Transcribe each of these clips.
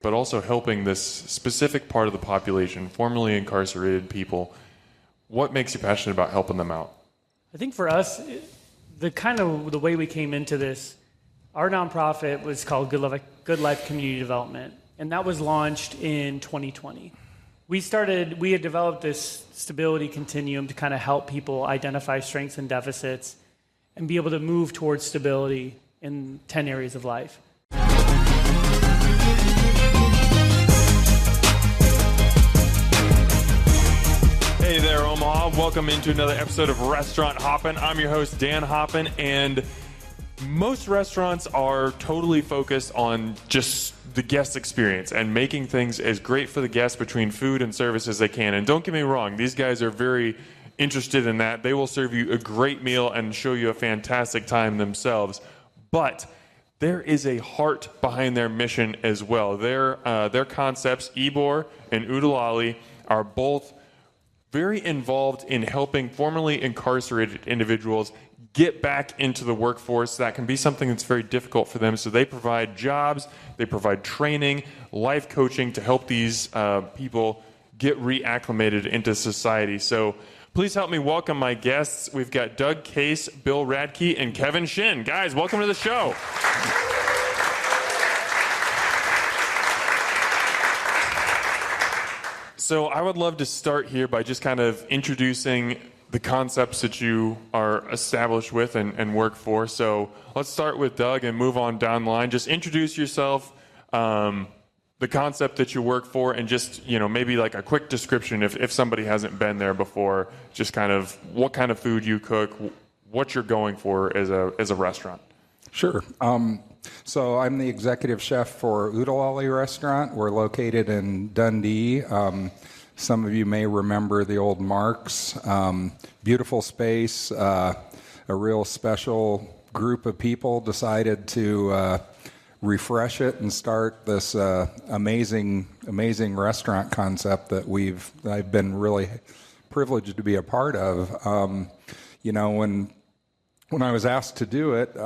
but also helping this specific part of the population, formerly incarcerated people. What makes you passionate about helping them out? I think for us, the way we came into this, our nonprofit was called Good Life Community Development, and that was launched in 2020. We had developed this stability continuum to kind of help people identify strengths and deficits and be able to move towards stability in 10 areas of life. Hey there, Omaha. Welcome into another episode of Restaurant Hoppen. I'm your host, Dan Hoppen, and most restaurants are totally focused on just the guest experience and making things as great for the guests between food and service as they can. And don't get me wrong, these guys are very interested in that. They will serve you a great meal and show you a fantastic time themselves. But there is a heart behind their mission as well. Their concepts, Ybor and Ooh De Lally, are both very involved in helping formerly incarcerated individuals get back into the workforce. That can be something that's very difficult for them. So they provide jobs, they provide training, life coaching to help these people get reacclimated into society. So please help me welcome my guests. We've got Doug Case, Bill Radtke, and Kevin Shinn. Guys, welcome to the show. So I would love to start here by just kind of introducing the concepts that you are established with and work for. So let's start with Doug and move on down the line. Just introduce yourself, the concept that you work for, and just, maybe like a quick description if somebody hasn't been there before, just kind of what kind of food you cook, what you're going for as a restaurant. Sure. So I'm the executive chef for Ooh De Lally restaurant. We're located in Dundee. Some of you may remember the old Mark's. Beautiful space. A real special group of people decided to refresh it and start this amazing restaurant concept that I've been really privileged to be a part of. When I was asked to do it,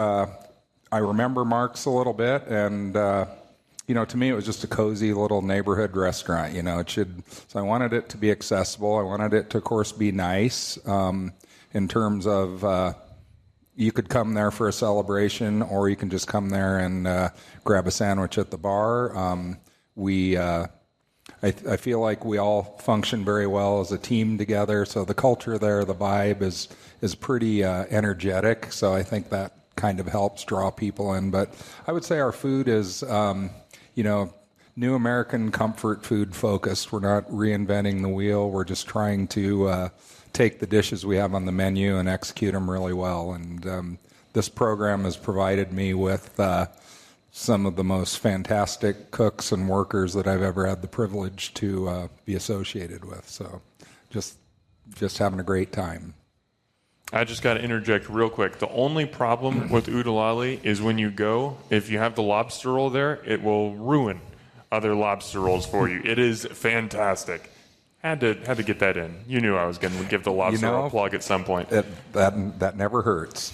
I remember Mark's a little bit, and to me it was just a cozy little neighborhood restaurant. So I wanted it to be accessible. I wanted it to, of course, be nice in terms of you could come there for a celebration, or you can just come there and grab a sandwich at the bar. I feel like we all function very well as a team together. So the culture there, the vibe is pretty energetic. So I think that kind of helps draw people in. But I would say our food is, new American comfort food focused. We're not reinventing the wheel. We're just trying to take the dishes we have on the menu and execute them really well. And this program has provided me with some of the most fantastic cooks and workers that I've ever had the privilege to be associated with. So just having a great time. I just got to interject real quick. The only problem with Ooh De Lally is when you go, if you have the lobster roll there, it will ruin other lobster rolls for you. It is fantastic. Had to get that in. You knew I was going to give the lobster roll a plug at some point. That never hurts.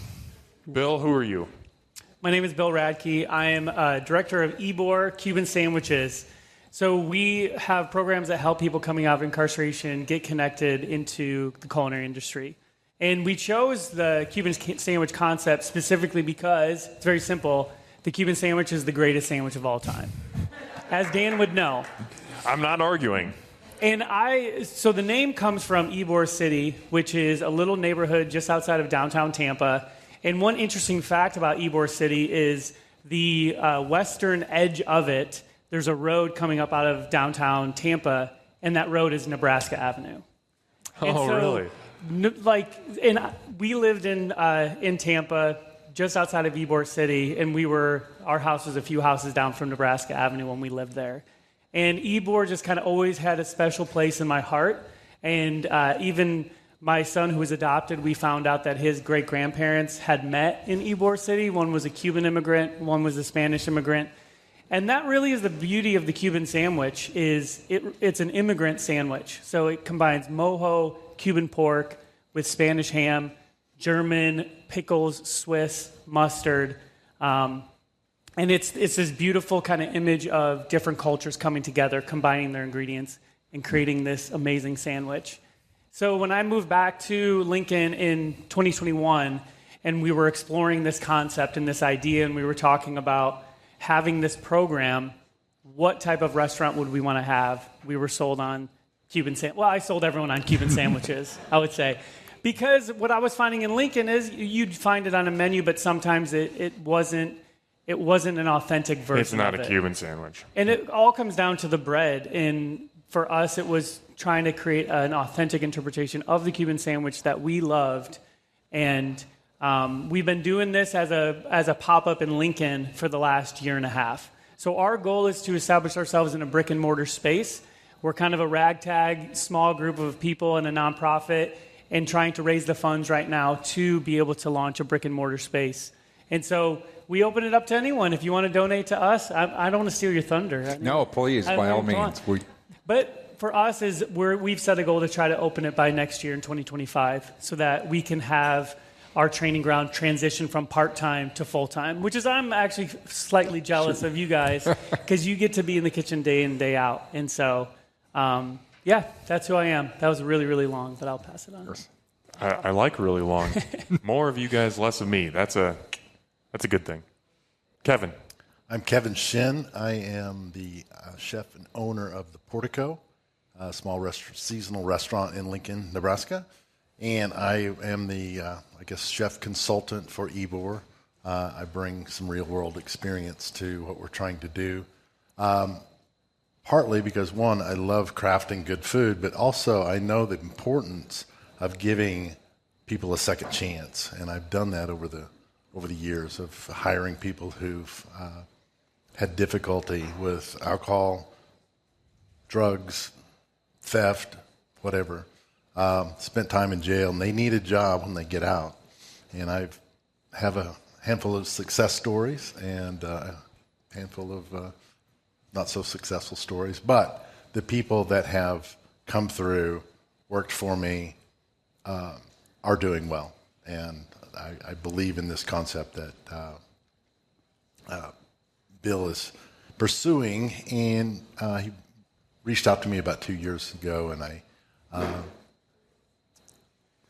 Bill, who are you? My name is Bill Radtke. I am director of Ybor Cuban Sandwiches. So we have programs that help people coming out of incarceration get connected into the culinary industry. And we chose the Cuban sandwich concept specifically because it's very simple. The Cuban sandwich is the greatest sandwich of all time, as Dan would know. I'm not arguing. And so the name comes from Ybor City, which is a little neighborhood just outside of downtown Tampa. And one interesting fact about Ybor City is the western edge of it, there's a road coming up out of downtown Tampa, and that road is Nebraska Avenue. Really? We lived in Tampa, just outside of Ybor City, and our house was a few houses down from Nebraska Avenue when we lived there. And Ybor just kind of always had a special place in my heart. And even my son, who was adopted, we found out that his great-grandparents had met in Ybor City. One was a Cuban immigrant, one was a Spanish immigrant. And that really is the beauty of the Cuban sandwich, is it's an immigrant sandwich. So it combines mojo, Cuban pork with Spanish ham, German pickles, Swiss mustard. And it's this beautiful kind of image of different cultures coming together, combining their ingredients, and creating this amazing sandwich. So when I moved back to Lincoln in 2021, and we were exploring this concept and this idea, and we were talking about having this program, what type of restaurant would we want to have? We were sold on Cuban sandwiches. Well, I sold everyone on Cuban sandwiches, I would say. Because what I was finding in Lincoln is you'd find it on a menu, but sometimes it wasn't an authentic version of it. It's not a Cuban sandwich. And it all comes down to the bread. And for us, it was trying to create an authentic interpretation of the Cuban sandwich that we loved. And we've been doing this as a pop-up in Lincoln for the last year and a half. So our goal is to establish ourselves in a brick and mortar space. We're kind of a ragtag, small group of people in a nonprofit and trying to raise the funds right now to be able to launch a brick and mortar space. And so we open it up to anyone. If you want to donate to us, I don't want to steal your thunder. No, please, by all means. But for us, we've set a goal to try to open it by next year in 2025 so that we can have our training ground transition from part-time to full-time, which is I'm actually slightly jealous of you guys because you get to be in the kitchen day in, day out. And so, yeah, that's who I am. That was really, really long, but I'll pass it on. I like really long. More of you guys, less of me. That's a good thing. Kevin. I'm Kevin Shinn. I am the chef and owner of the Portico, a small seasonal restaurant in Lincoln, Nebraska. And I am the, chef consultant for Ybor. I bring some real-world experience to what we're trying to do. Partly because, one, I love crafting good food, but also I know the importance of giving people a second chance. And I've done that over the years of hiring people who've had difficulty with alcohol, drugs, theft, whatever. Spent time in jail, and they need a job when they get out. And I have a handful of success stories and a handful of not so successful stories. But the people that have come through, worked for me, are doing well. And I believe in this concept that Bill is pursuing. And he reached out to me about 2 years ago, and I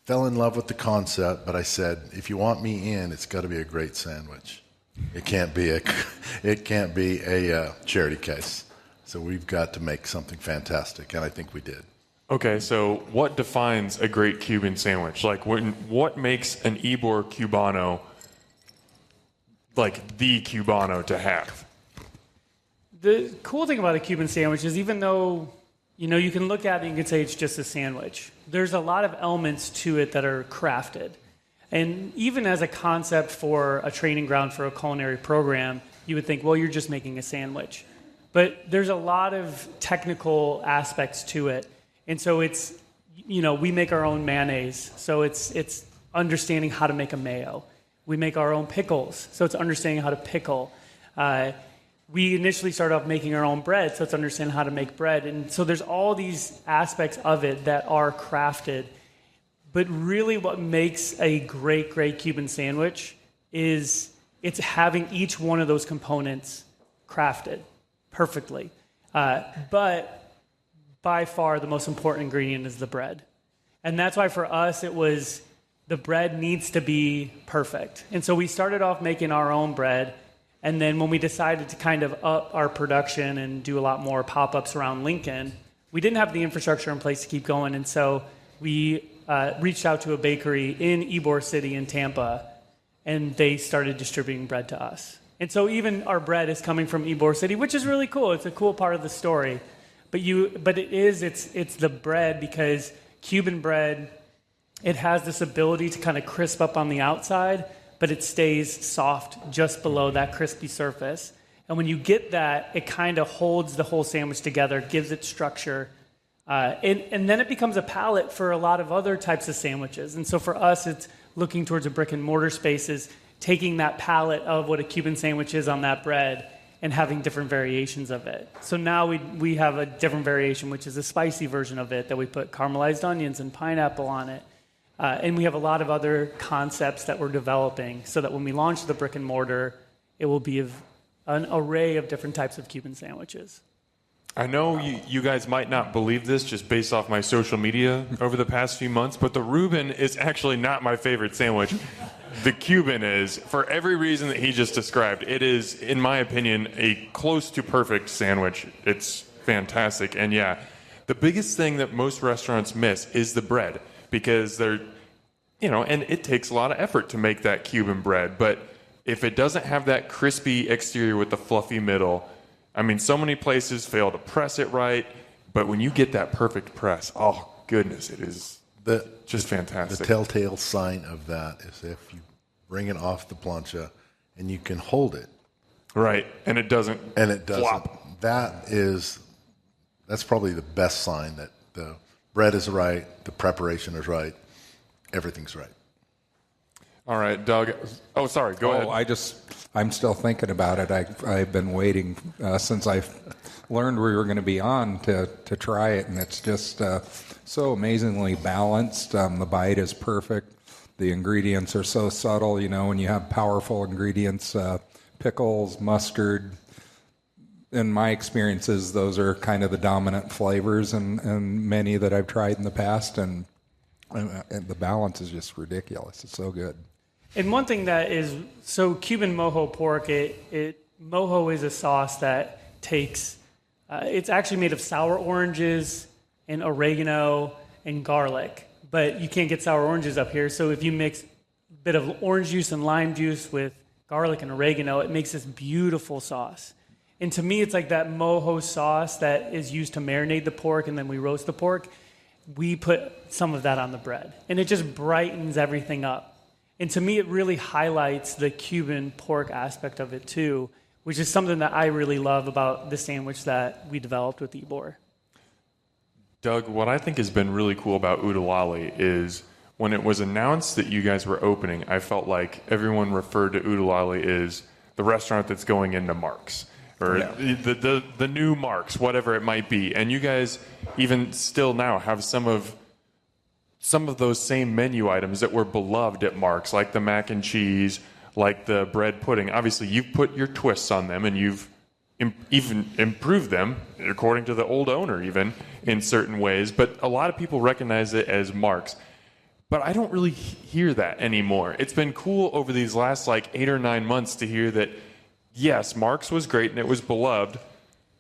fell in love with the concept, but I said, if you want me in, it's got to be a great sandwich. It can't be a charity case. So we've got to make something fantastic, and I think we did. Okay, so what defines a great Cuban sandwich? Like, what makes an Ybor Cubano like the Cubano to have? The cool thing about a Cuban sandwich is even though you can look at it and you can say it's just a sandwich, there's a lot of elements to it that are crafted. And even as a concept for a training ground for a culinary program, you would think, well, you're just making a sandwich. But there's a lot of technical aspects to it. And so it's, we make our own mayonnaise. So it's understanding how to make a mayo. We make our own pickles. So it's understanding how to pickle. We initially started off making our own bread, so it's understanding how to make bread. And so there's all these aspects of it that are crafted. But really what makes a great, great Cuban sandwich is it's having each one of those components crafted perfectly. But by far the most important ingredient is the bread. And that's why for us it was the bread needs to be perfect. And so we started off making our own bread. And then when we decided to kind of up our production and do a lot more pop-ups around Lincoln, we didn't have the infrastructure in place to keep going. And so we reached out to a bakery in Ybor City in Tampa, and they started distributing bread to us. And so even our bread is coming from Ybor City, which is really cool. It's a cool part of the story. But it's the bread, because Cuban bread, it has this ability to kind of crisp up on the outside, but it stays soft just below that crispy surface. And when you get that, it kind of holds the whole sandwich together, gives it structure. And then it becomes a palette for a lot of other types of sandwiches. And so for us, it's looking towards a brick and mortar spaces, taking that palette of what a Cuban sandwich is on that bread and having different variations of it. So now we have a different variation, which is a spicy version of it that we put caramelized onions and pineapple on it. And we have a lot of other concepts that we're developing so that when we launch the brick and mortar, it will be of an array of different types of Cuban sandwiches. I know you guys might not believe this just based off my social media over the past few months, but the Reuben is actually not my favorite sandwich. The Cuban is, for every reason that he just described. It is, in my opinion, a close to perfect sandwich. It's fantastic. And yeah, the biggest thing that most restaurants miss is the bread, because they're, and it takes a lot of effort to make that Cuban bread. But if it doesn't have that crispy exterior with the fluffy middle, I mean, so many places fail to press it right, but when you get that perfect press, oh goodness, it is just fantastic. The telltale sign of that is if you bring it off the plancha and you can hold it. Right, and it doesn't flop. That's probably the best sign that the bread is right, the preparation is right, everything's right. All right, Doug. Oh, sorry. Go ahead. I'm still thinking about it. I've been waiting since I learned we were going to be on to try it, and it's just so amazingly balanced. The bite is perfect. The ingredients are so subtle. When you have powerful ingredients, pickles, mustard. In my experiences, those are kind of the dominant flavors, and many that I've tried in the past, and the balance is just ridiculous. It's so good. And one thing that is, so Cuban mojo pork, mojo is a sauce that takes, it's actually made of sour oranges and oregano and garlic, but you can't get sour oranges up here. So if you mix a bit of orange juice and lime juice with garlic and oregano, it makes this beautiful sauce. And to me, it's like that mojo sauce that is used to marinate the pork, and then we roast the pork. We put some of that on the bread, and it just brightens everything up. And to me, it really highlights the Cuban pork aspect of it too, which is something that I really love about the sandwich that we developed with Ybor. Doug, what I think has been really cool about Ooh De Lally is when it was announced that you guys were opening, I felt like everyone referred to Ooh De Lally as the restaurant that's going into Mark's, or the new Mark's, whatever it might be. And you guys, even still now, have some of those same menu items that were beloved at Mark's, like the mac and cheese, like the bread pudding. Obviously, you've put your twists on them, and you've even improved them, according to the old owner, even in certain ways. But a lot of people recognize it as Mark's. But I don't really hear that anymore. It's been cool over these last 8 or 9 months to hear that, yes, Mark's was great and it was beloved,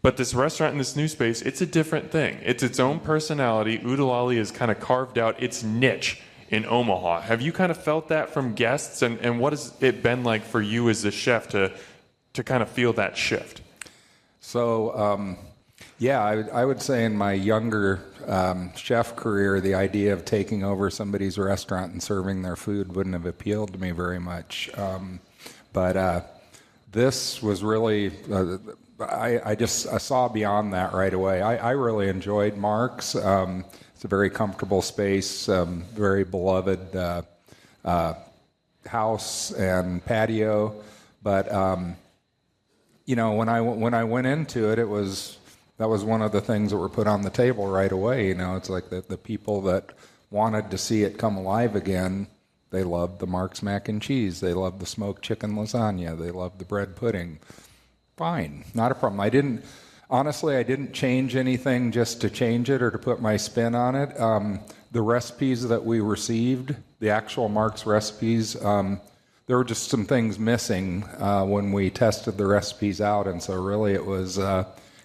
but this restaurant in this new space, it's a different thing. It's its own personality. Ooh De Lally has kind of carved out its niche in Omaha. Have you kind of felt that from guests? And what has it been like for you as the chef to kind of feel that shift? So, I would say in my younger chef career, the idea of taking over somebody's restaurant and serving their food wouldn't have appealed to me very much. But this was really... I saw beyond that right away. I really enjoyed Mark's. It's a very comfortable space, very beloved house and patio. But when I went into it, that was one of the things that were put on the table right away. It's like the people that wanted to see it come alive again. They loved the Mark's mac and cheese. They loved the smoked chicken lasagna. They loved the bread pudding. Fine, not a problem. I didn't change anything just to change it or to put my spin on it. The recipes that we received, the actual Mark's recipes, there were just some things missing when we tested the recipes out, and so really it was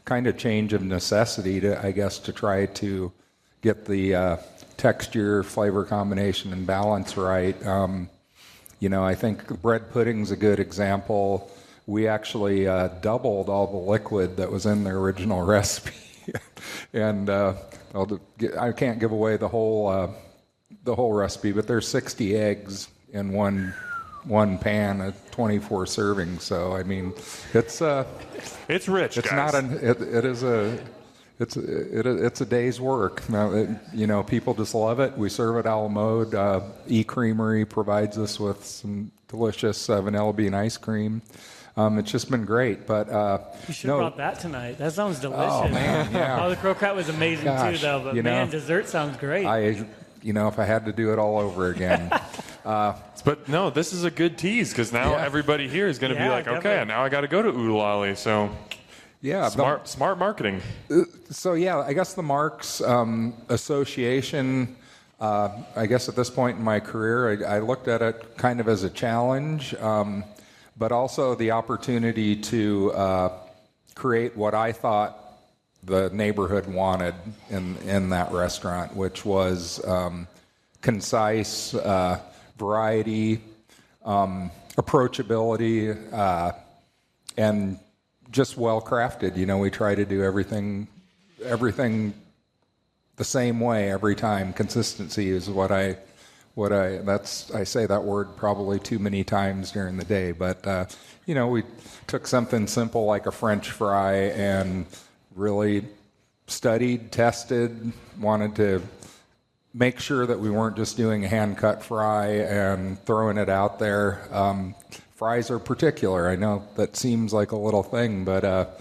kind of change of necessity to try to get the texture, flavor combination, and balance right. I think bread pudding's a good example. We actually doubled all the liquid that was in the original recipe, and I can't give away the whole recipe, but there's 60 eggs in one pan at 24 servings. So I mean, it's rich. It's guys. It's a day's work. Now, people just love it. We serve it a la mode. E-Creamery provides us with some delicious vanilla bean ice cream. It's just been great, but you should have brought that tonight. That sounds delicious. Oh man, yeah. The croquette was amazing too, though. But dessert sounds great. If I had to do it all over again, But no, this is a good tease because now everybody here is going to be like, okay, definitely. now I got to go to Ooh De Lally. So Yeah. smart marketing. So yeah, I guess the Marks Association. I guess at this point in my career, I looked at it kind of as a challenge, but also the opportunity to create what I thought the neighborhood wanted in that restaurant, which was concise, variety, approachability, and just well crafted. You know, we try to do everything the same way every time. Consistency is what I say that word probably too many times during the day, but you know, we took something simple like a French fry and really studied, tested, wanted to make sure that we weren't just doing a hand-cut fry and throwing it out there. Fries are particular. I know that seems like a little thing, but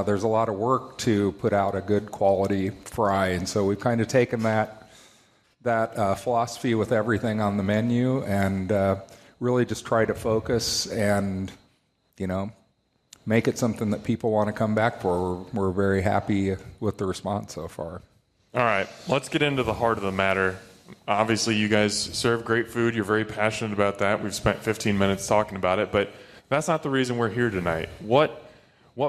there's a lot of work to put out a good quality fry, and so we've kind of taken that philosophy with everything on the menu and really just try to focus and, you know, make it something that people want to come back for. We're very happy with the response so far. All right, let's get into the heart of the matter. Obviously, you guys serve great food. You're very passionate about that. We've spent 15 minutes talking about it, but that's not the reason we're here tonight. What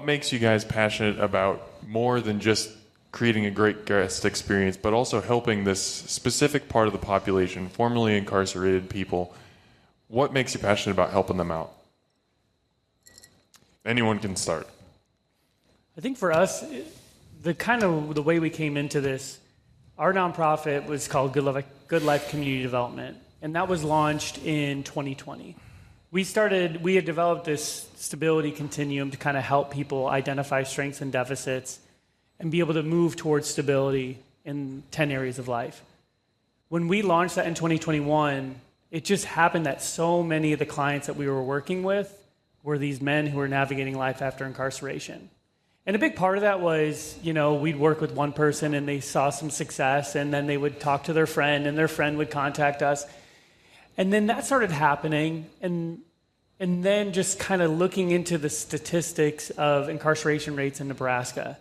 makes you guys passionate about more than just creating a great guest experience, but also helping this specific part of the population, formerly incarcerated people? What makes you passionate about helping them out? Anyone can start. I think for us, the way we came into this, our nonprofit was called Good Life Community Development, and that was launched in 2020. We had developed this stability continuum to kind of help people identify strengths and deficits and be able to move towards stability in 10 areas of life. When we launched that in 2021, it just happened that so many of the clients that we were working with were these men who were navigating life after incarceration. And a big part of that was, you know, we'd work with one person and they saw some success, and then they would talk to their friend and their friend would contact us. And then that started happening, and then just kind of looking into the statistics of incarceration rates in Nebraska.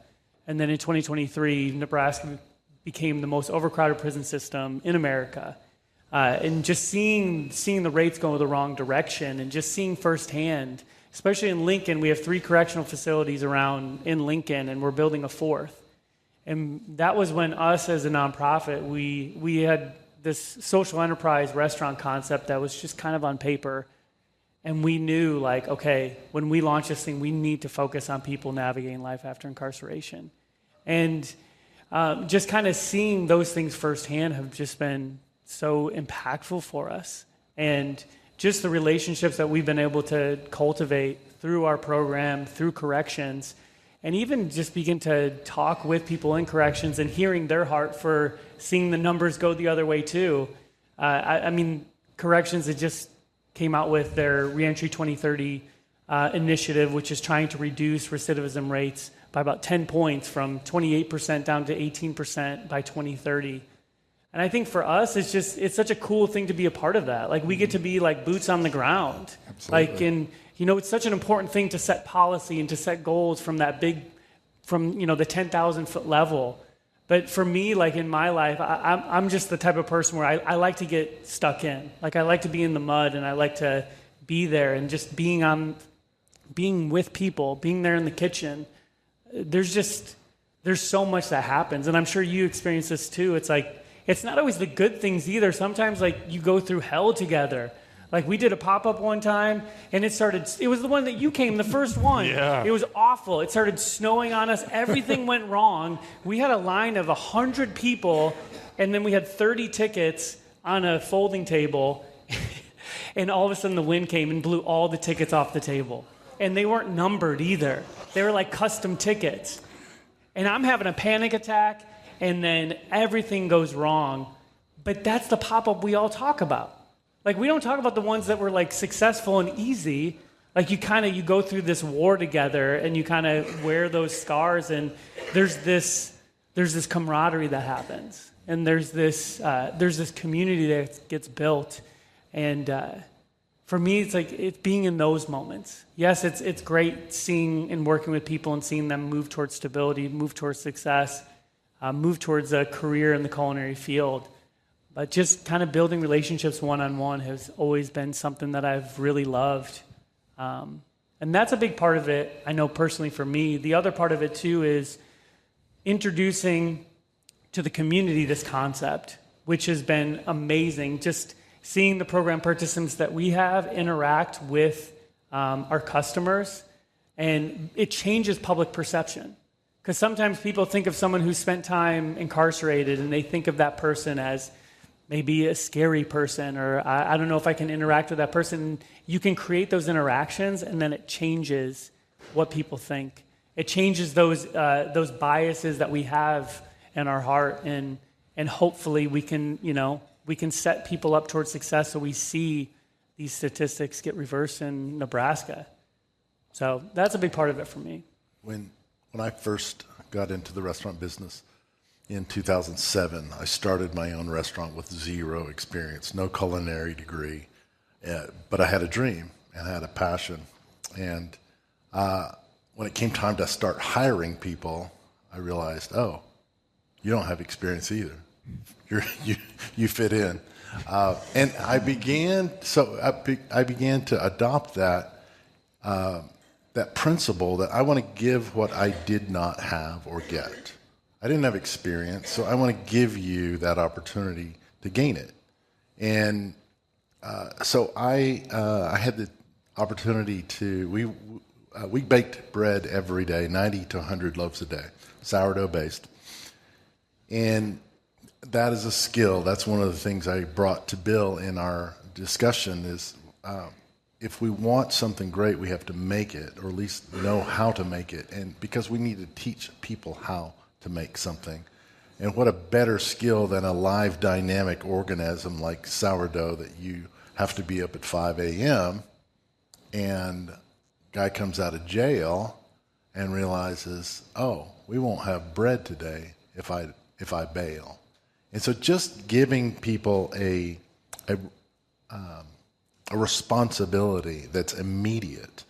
And then in 2023, Nebraska became the most overcrowded prison system in America. And just seeing the rates go the wrong direction, and just seeing firsthand, especially in Lincoln, we have 3 correctional facilities around in Lincoln, and we're building a 4th. And that was when us as a nonprofit, we had this social enterprise restaurant concept that was just kind of on paper. And we knew, like, okay, when we launch this thing, we need to focus on people navigating life after incarceration. And just kind of seeing those things firsthand have just been so impactful for us. And just the relationships that we've been able to cultivate through our program, through corrections, and even just begin to talk with people in corrections and hearing their heart for seeing the numbers go the other way too. I mean, corrections had just came out with their Reentry 2030 initiative, which is trying to reduce recidivism rates by about 10 points from 28% down to 18% by 2030. And I think for us, it's such a cool thing to be a part of that. Like, we get to be like boots on the ground. Absolutely. Like, and you know, it's such an important thing to set policy and to set goals from the 10,000 foot level. But for me, like in my life, I'm just the type of person where I like to get stuck in. Like, I like to be in the mud, and I like to be there, and just being with people, being there in the kitchen. There's so much that happens, and I'm sure you experience this too. It's like, it's not always the good things either. Sometimes, like, you go through hell together. Like, we did a pop-up one time, and it was the one that you came, the first one. Yeah. It was awful. It started snowing on us. Everything went wrong. We had a line of 100 people, and then we had 30 tickets on a folding table, and all of a sudden the wind came and blew all the tickets off the table. And they weren't numbered either. They were like custom tickets. And I'm having a panic attack, and then everything goes wrong. But that's the pop-up we all talk about. Like, we don't talk about the ones that were like successful and easy. Like, you go through this war together, and you kind of wear those scars, and there's this camaraderie that happens, and there's this community that gets built And for me, it's like it's being in those moments. Yes, it's great seeing and working with people and seeing them move towards stability, move towards success, move towards a career in the culinary field. But just kind of building relationships one-on-one has always been something that I've really loved. And that's a big part of it, I know personally for me. The other part of it, too, is introducing to the community this concept, which has been amazing. Just seeing the program participants that we have interact with our customers, and it changes public perception. Because sometimes people think of someone who spent time incarcerated, and they think of that person as maybe a scary person, or I don't know if I can interact with that person. You can create those interactions, and then it changes what people think. It changes those biases that we have in our heart, and hopefully we can set people up towards success, so we see these statistics get reversed in Nebraska. So that's a big part of it for me. When I first got into the restaurant business in 2007, I started my own restaurant with zero experience, no culinary degree, but I had a dream and I had a passion. And when it came time to start hiring people, I realized, oh, you don't have experience either. You fit in, and I began to adopt that principle that I want to give what I did not have or get. I didn't have experience, so I want to give you that opportunity to gain it. And so I had the opportunity to we baked bread every day, 90 to 100 loaves a day, sourdough based, and that is a skill. That's one of the things I brought to Bill in our discussion is if we want something great, we have to make it, or at least know how to make it. And because we need to teach people how to make something. And what a better skill than a live dynamic organism like sourdough that you have to be up at 5 a.m. and guy comes out of jail and realizes, oh, we won't have bread today if I bail. And so just giving people a responsibility that's immediate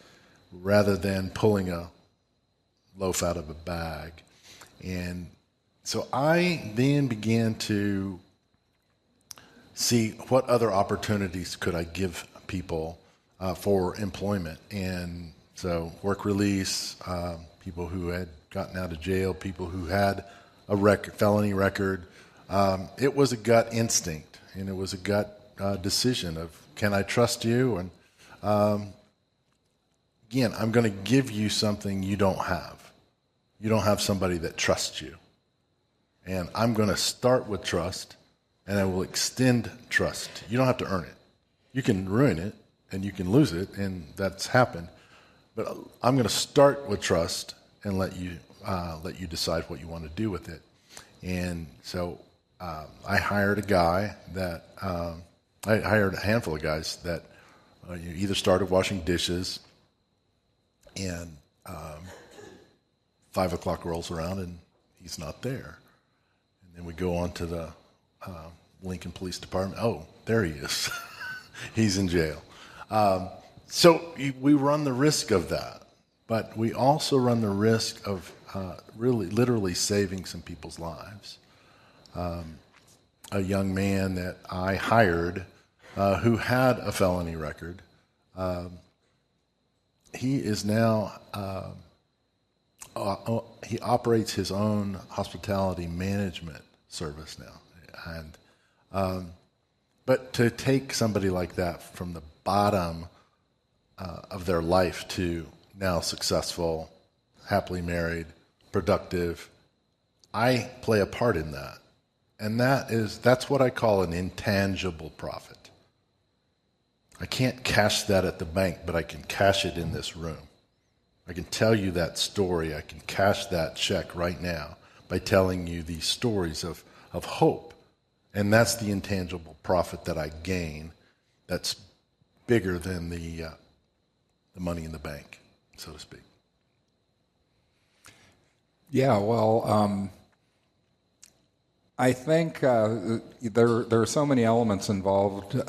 rather than pulling a loaf out of a bag. And so I then began to see what other opportunities could I give people for employment. And so work release, people who had gotten out of jail, people who had a felony record. It was a gut instinct, and it was a gut decision of, can I trust you? And again, I'm going to give you something you don't have. You don't have somebody that trusts you. And I'm going to start with trust, and I will extend trust. You don't have to earn it. You can ruin it, and you can lose it, and that's happened. But I'm going to start with trust and let you decide what you want to do with it. And so I hired a guy that I hired a handful of guys that either started washing dishes, and 5 o'clock rolls around and he's not there. And then we go on to the Lincoln Police Department. Oh, there he is. He's in jail. So we run the risk of that, but we also run the risk of literally saving some people's lives. A young man that I hired who had a felony record, he is now, he operates his own hospitality management service now. And but to take somebody like that from the bottom of their life to now successful, happily married, productive, I play a part in that. And that's what I call an intangible profit. I can't cash that at the bank, but I can cash it in this room. I can tell you that story. I can cash that check right now by telling you these stories of hope. And that's the intangible profit that I gain that's bigger than the money in the bank, so to speak. Yeah, well, I think there are so many elements involved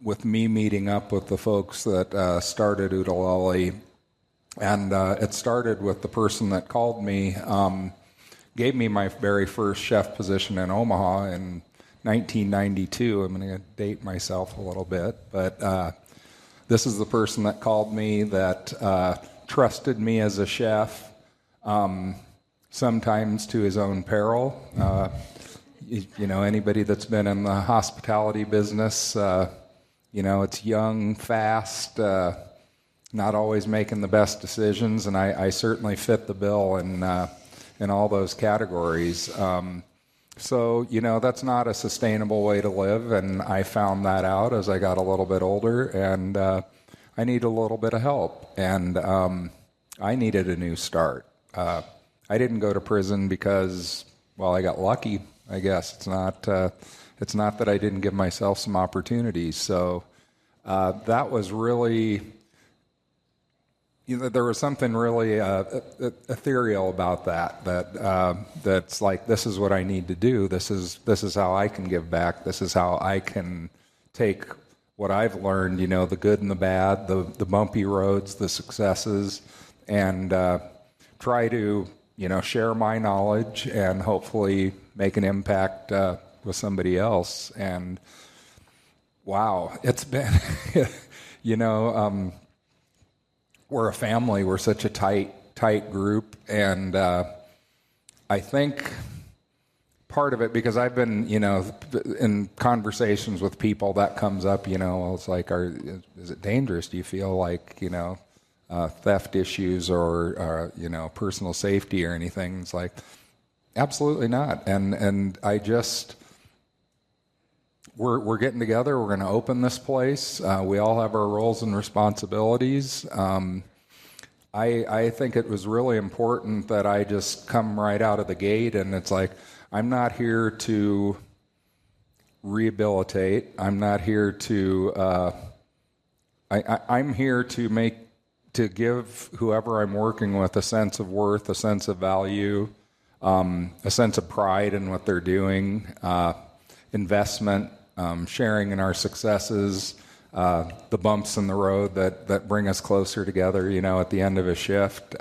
with me meeting up with the folks that started Ooh De Lally. And it started with the person that called me, gave me my very first chef position in Omaha in 1992. I'm going to date myself a little bit, but this is the person that called me that trusted me as a chef, sometimes to his own peril. Anybody that's been in the hospitality business, it's young, fast, not always making the best decisions, and I certainly fit the bill in all those categories. So, that's not a sustainable way to live, and I found that out as I got a little bit older, and I need a little bit of help, and I needed a new start. I didn't go to prison because, well, I got lucky, I guess. It's not that I didn't give myself some opportunities. So that was really, there was something really ethereal about that's like, this is what I need to do. This is how I can give back. This is how I can take what I've learned, the good and the bad, the bumpy roads, the successes, and try to, share my knowledge and hopefully make an impact with somebody else. And wow, it's been, we're a family. We're such a tight group, and I think part of it, because I've been, in conversations with people, that comes up, it's like, is it dangerous? Do you feel like, theft issues or, personal safety or anything? It's like, absolutely not. And I just, we're getting together. We're going to open this place. We all have our roles and responsibilities. I think it was really important that I just come right out of the gate, and it's like, I'm not here to rehabilitate. I'm not here to, I'm here to give whoever I'm working with a sense of worth, a sense of value, a sense of pride in what they're doing, investment, sharing in our successes, the bumps in the road that bring us closer together, at the end of a shift.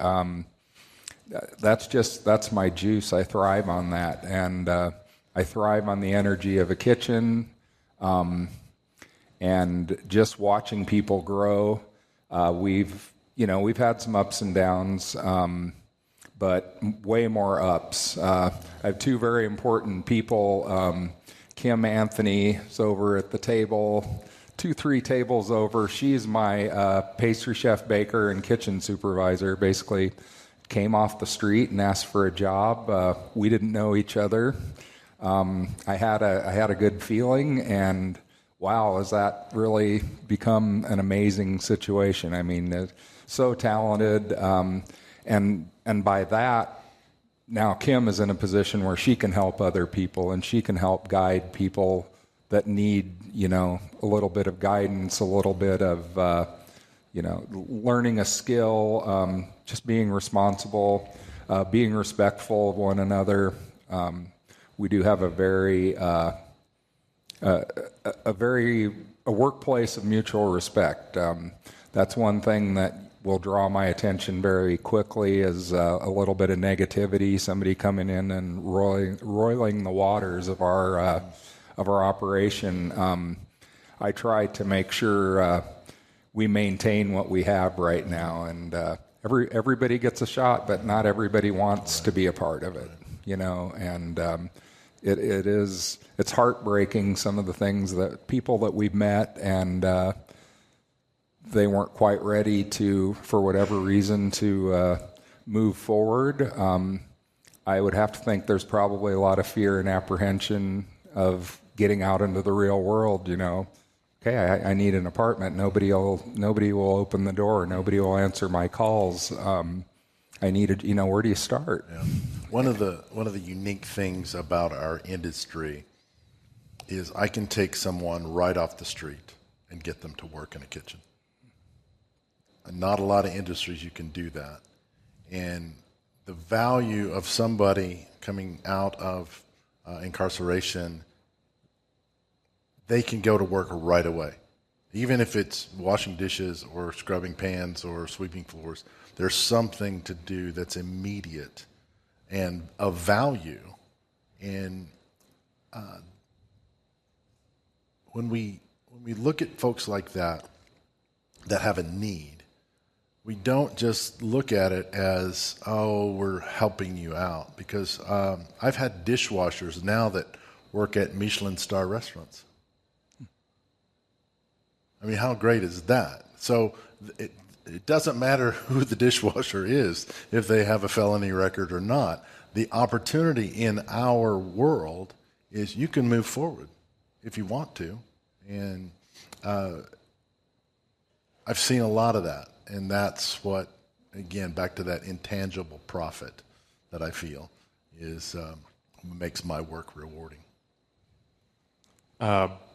That's my juice. I thrive on that. And I thrive on the energy of a kitchen, and just watching people grow. We've had some ups and downs, but way more ups. I have two very important people. Kim Anthony is over at the table, 2-3 tables over. She's my pastry chef, baker, and kitchen supervisor. Basically, came off the street and asked for a job. We didn't know each other. I had a good feeling, and wow, has that really become an amazing situation? I mean, so talented, and by that, now Kim is in a position where she can help other people, and she can help guide people that need, a little bit of guidance, a little bit of, learning a skill, just being responsible, being respectful of one another. We do have a workplace of mutual respect. That's one thing that will draw my attention very quickly, is a little bit of negativity, somebody coming in and roiling the waters of our operation. I try to make sure we maintain what we have right now, and everybody gets a shot, but not everybody wants to be a part of it, and it's heartbreaking, some of the things that people that we've met, and they weren't quite ready to, for whatever reason, to move forward. I would have to think there's probably a lot of fear and apprehension of getting out into the real world. Okay, I need an apartment. Nobody will open the door. Nobody will answer my calls. I need where do you start? Yeah. One of the unique things about our industry is I can take someone right off the street and get them to work in a kitchen. Not a lot of industries you can do that. And the value of somebody coming out of incarceration, they can go to work right away. Even if it's washing dishes or scrubbing pans or sweeping floors, there's something to do that's immediate and of value. And when we look at folks like that have a need, we don't just look at it as, oh, we're helping you out. Because I've had dishwashers now that work at Michelin star restaurants. I mean, how great is that? So it doesn't matter who the dishwasher is, if they have a felony record or not. The opportunity in our world is you can move forward if you want to. And I've seen a lot of that. And that's what, again, back to that intangible profit that I feel is makes my work rewarding.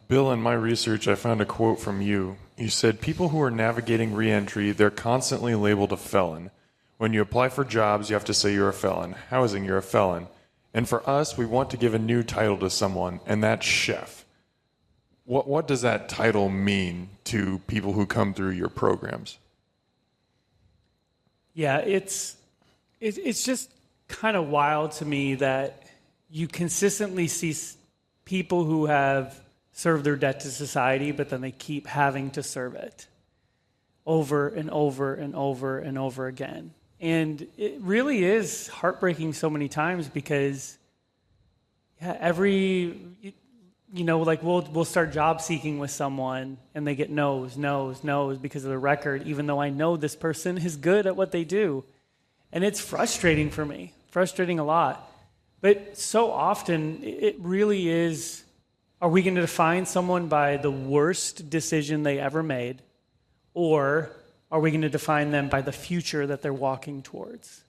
Bill, in my research, I found a quote from you. You said, people who are navigating reentry, they're constantly labeled a felon. When you apply for jobs, you have to say you're a felon. Housing, you're a felon. And for us, we want to give a new title to someone, and that's chef. What does that title mean to people who come through your programs? Yeah, it's just kind of wild to me that you consistently see people who have served their debt to society, but then they keep having to serve it over and over and over and over again. And it really is heartbreaking so many times because, we'll start job seeking with someone and they get no's because of the record, even though I know this person is good at what they do. And it's frustrating for me, frustrating a lot. But so often it really is, are we going to define someone by the worst decision they ever made, or are we going to define them by the future that they're walking towards?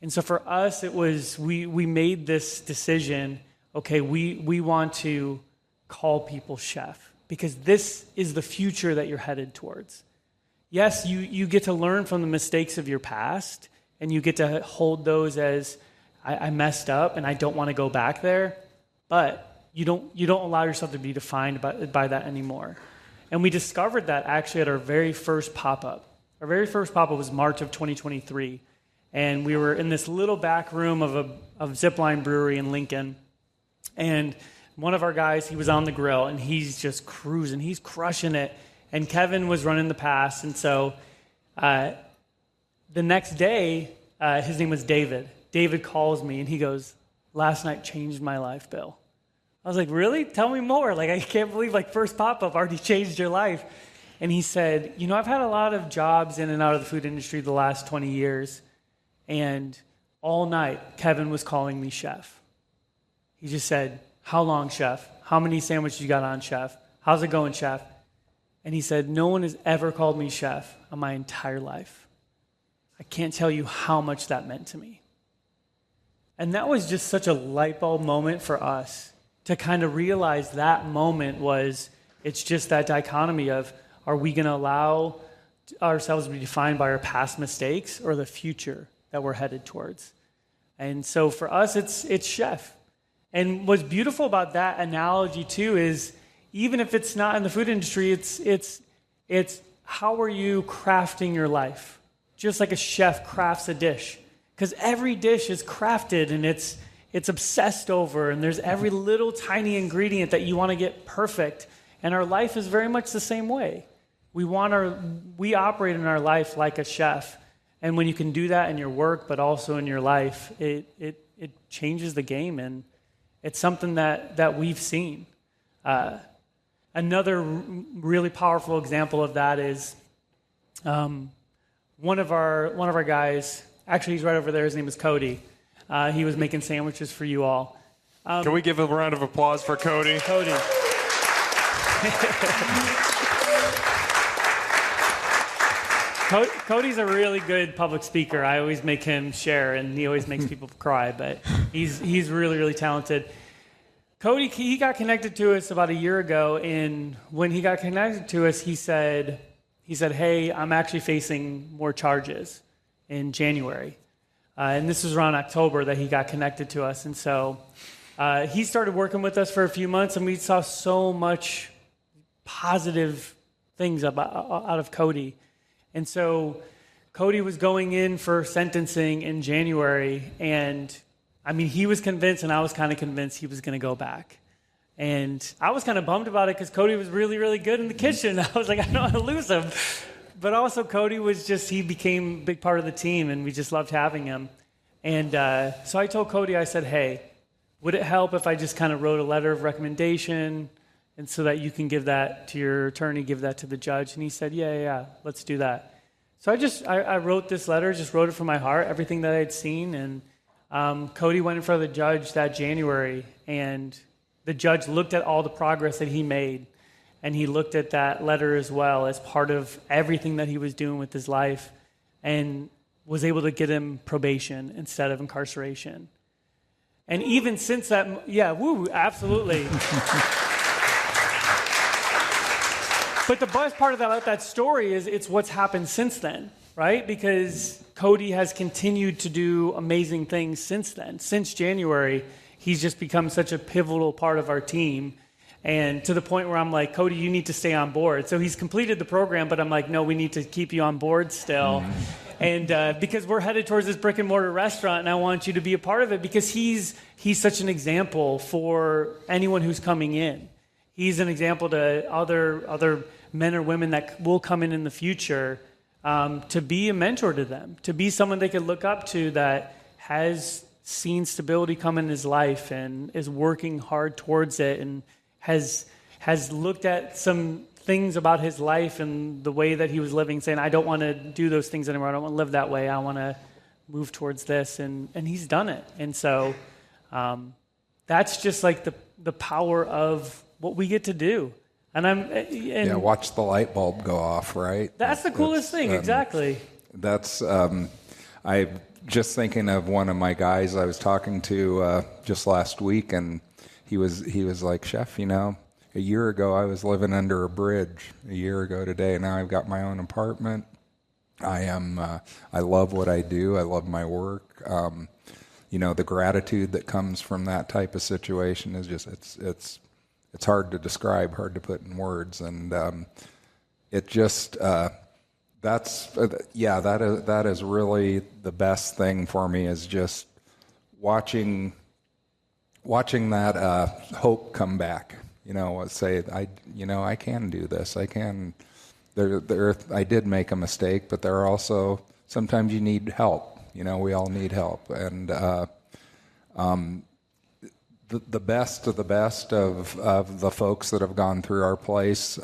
And so for us, it was, we made this decision, okay, we want to call people chef because this is the future that you're headed towards. Yes, you get to learn from the mistakes of your past, and you get to hold those as, I messed up and I don't want to go back there, but you don't allow yourself to be defined by that anymore. And we discovered that actually at our very first pop-up. Our very first pop-up was March of 2023. And we were in this little back room of Zipline Brewery in Lincoln. And one of our guys, he was on the grill, and he's just cruising. He's crushing it. And Kevin was running the pass. And so the next day, his name was David. David calls me, and he goes, "Last night changed my life, Bill." I was like, "Really? Tell me more." I can't believe first pop-up already changed your life. And he said, I've had a lot of jobs in and out of the food industry the last 20 years. And all night, Kevin was calling me chef. He just said, "How long, chef? How many sandwiches you got on, chef? How's it going, chef?" And he said, "No one has ever called me chef in my entire life. I can't tell you how much that meant to me." And that was just such a light bulb moment for us to kind of realize that moment was, it's just that dichotomy of, are we going to allow ourselves to be defined by our past mistakes or the future that we're headed towards? And so for us, it's chef. And what's beautiful about that analogy too is, even if it's not in the food industry, it's how are you crafting your life? Just like a chef crafts a dish. Because every dish is crafted and it's obsessed over, and there's every little tiny ingredient that you want to get perfect. And our life is very much the same way. We operate in our life like a chef. And when you can do that in your work, but also in your life, it changes the game. And it's something that we've seen. Another really powerful example of that is one of our guys. Actually, he's right over there. His name is Cody. He was making sandwiches for you all. Can we give a round of applause for Cody? Cody. Cody's a really good public speaker. I always make him share, and he always makes people cry, but he's really, really talented. Cody, he got connected to us about a year ago, and when he got connected to us, he said, "Hey, I'm actually facing more charges in January." And this was around October that he got connected to us. And so he started working with us for a few months, and we saw so much positive things out of Cody. And so Cody was going in for sentencing in January, and I mean, he was convinced, and I was kind of convinced he was going to go back. And I was kind of bummed about it because Cody was really, really good in the kitchen. I was like, I don't want to lose him. But also Cody was he became a big part of the team, and we just loved having him. And so I told Cody, I said, hey, would it help if I just kind of wrote a letter of recommendation, and so that you can give that to your attorney, give that to the judge? And he said, yeah, let's do that. So I wrote this letter, just wrote it from my heart, everything that I had seen. And Cody went in front of the judge that January, and the judge looked at all the progress that he made, and he looked at that letter as well as part of everything that he was doing with his life, and was able to get him probation instead of incarceration. And even since that, absolutely. But the best part about that story is it's what's happened since then, right? Because Cody has continued to do amazing things since then. Since January, he's just become such a pivotal part of our team. And to the point where I'm like, Cody, you need to stay on board. So he's completed the program, but I'm like, no, we need to keep you on board still. And because we're headed towards this brick and mortar restaurant, and I want you to be a part of it because he's such an example for anyone who's coming in. He's an example to other men or women that will come in the future, to be a mentor to them, to be someone they could look up to that has seen stability come in his life and is working hard towards it, and has looked at some things about his life and the way that he was living, saying, I don't want to do those things anymore. I don't want to live that way. I want to move towards this. And he's done it. And so that's just like the power of what we get to do. And watch the light bulb go off, right? That's the coolest thing, exactly. That's I'm just thinking of one of my guys I was talking to just last week, and he was like, Chef, a year ago I was living under a bridge. A year ago today, now I've got my own apartment. I love what I do. I love my work. The gratitude that comes from that type of situation is just it's hard to describe, hard to put in words, and it just that is really the best thing for me, is just watching that hope come back. Say I can do this. I can. I did make a mistake, but there are also sometimes you need help. We all need help, and the best of the best of the folks that have gone through our place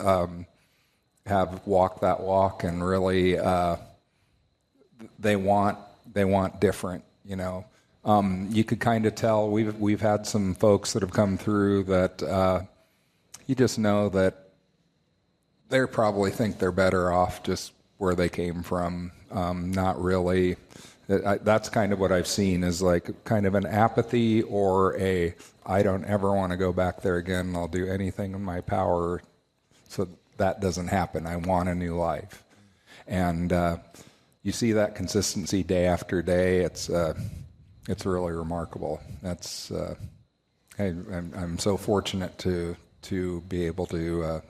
have walked that walk, and really they want different. You could kind of tell. We've had some folks that have come through that you just know that they probably think they're better off just where they came from. Not really. That's kind of what I've seen, is like kind of an apathy or I don't ever want to go back there again. I'll do anything in my power so that doesn't happen. I want a new life. And you see that consistency day after day. It's really remarkable. That's I'm so fortunate to be able to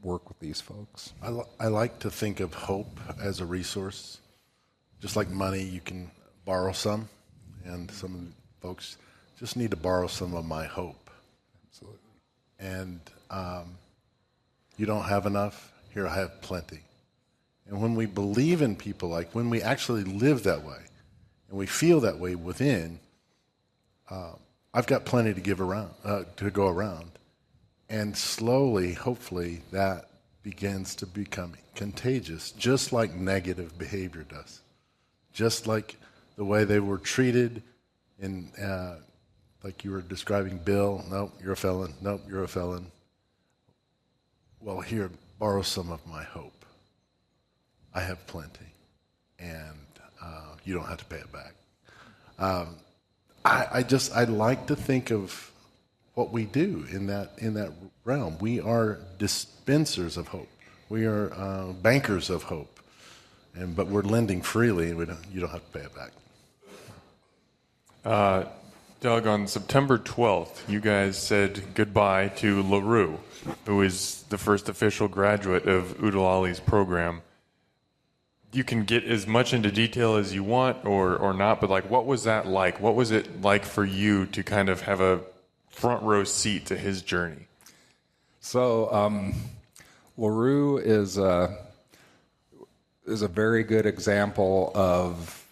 work with these folks. I like to think of hope as a resource. Just like money, you can borrow some, and some folks just need to borrow some of my hope. Absolutely. And you don't have enough? Here, I have plenty. And when we believe in people, like when we actually live that way, and we feel that way within, I've got plenty to give around, to go around. And slowly, hopefully, that begins to become contagious, just like negative behavior does. Just like the way they were treated in, like you were describing Bill, nope, you're a felon, nope, you're a felon. Well, here, borrow some of my hope. I have plenty, and you don't have to pay it back. I like to think of what we do in that realm. We are dispensers of hope. We are bankers of hope. But we're lending freely, and you don't have to pay it back. Doug, on September 12th, you guys said goodbye to LaRue, who is the first official graduate of Ooh De Lally's program. You can get as much into detail as you want or not, but like, what was that like? What was it like for you to kind of have a front row seat to his journey? So, LaRue is a very good example of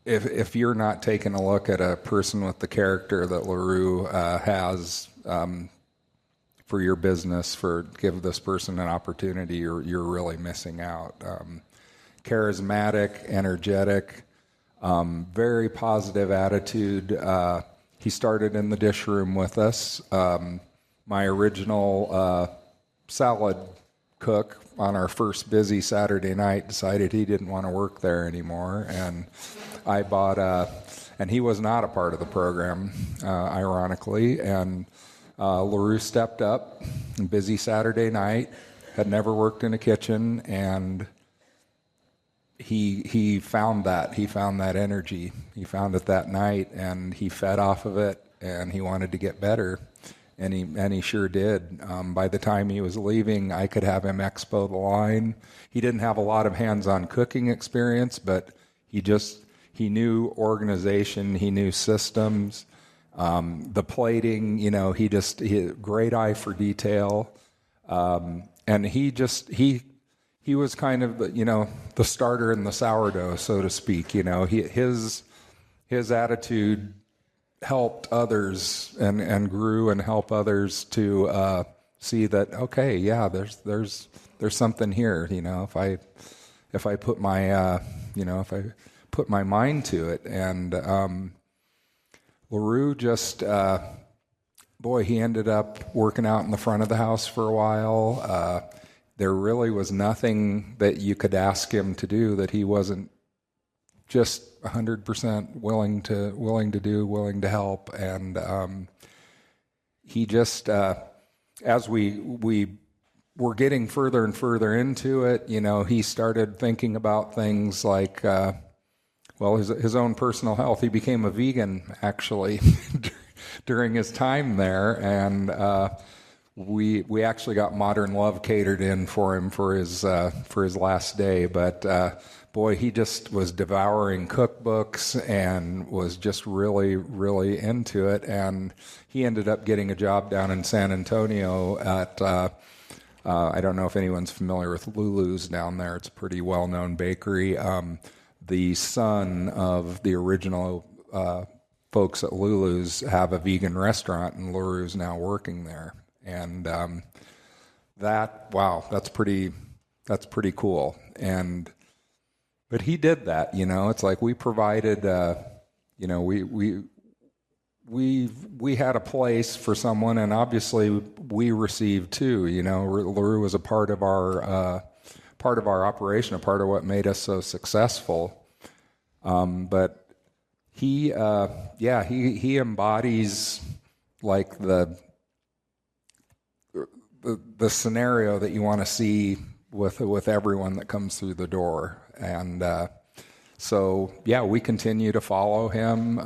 if you're not taking a look at a person with the character that LaRue has for your business, for give this person an opportunity, you're really missing out. Charismatic, energetic, very positive attitude. He started in the dish room with us. My original salad cook on our first busy Saturday night decided he didn't want to work there anymore, and I bought and he was not a part of the program, ironically, and LaRue stepped up, busy Saturday night, had never worked in a kitchen, and he found that energy. He found it that night, and he fed off of it, and he wanted to get better. And he sure did. By the time he was leaving, I could have him expo the line. He didn't have a lot of hands-on cooking experience, but he knew organization, he knew systems, the plating. He had great eye for detail, and he was kind of the starter in the sourdough, so to speak. His attitude helped others and grew and helped others to see that, okay, yeah, there's something here. If I put my if I put my mind to it. And LaRue just he ended up working out in the front of the house for a while. There really was nothing that you could ask him to do that he wasn't just 100% willing to do, willing to help. And he just, as we were getting further and further into it, he started thinking about things like, his own personal health. He became a vegan, actually, during his time there. And we actually got Modern Love catered in for him for his last day. But he just was devouring cookbooks and was just really, really into it. And he ended up getting a job down in San Antonio at, I don't know if anyone's familiar with Lulu's down there. It's a pretty well-known bakery. The son of the original folks at Lulu's have a vegan restaurant, and LaRue's now working there. And that's pretty cool. But he did that, It's like we provided, we had a place for someone, and obviously we received too. LaRue was a part of our operation, a part of what made us so successful. But he embodies like the scenario that you want to see with everyone that comes through the door. And we continue to follow him.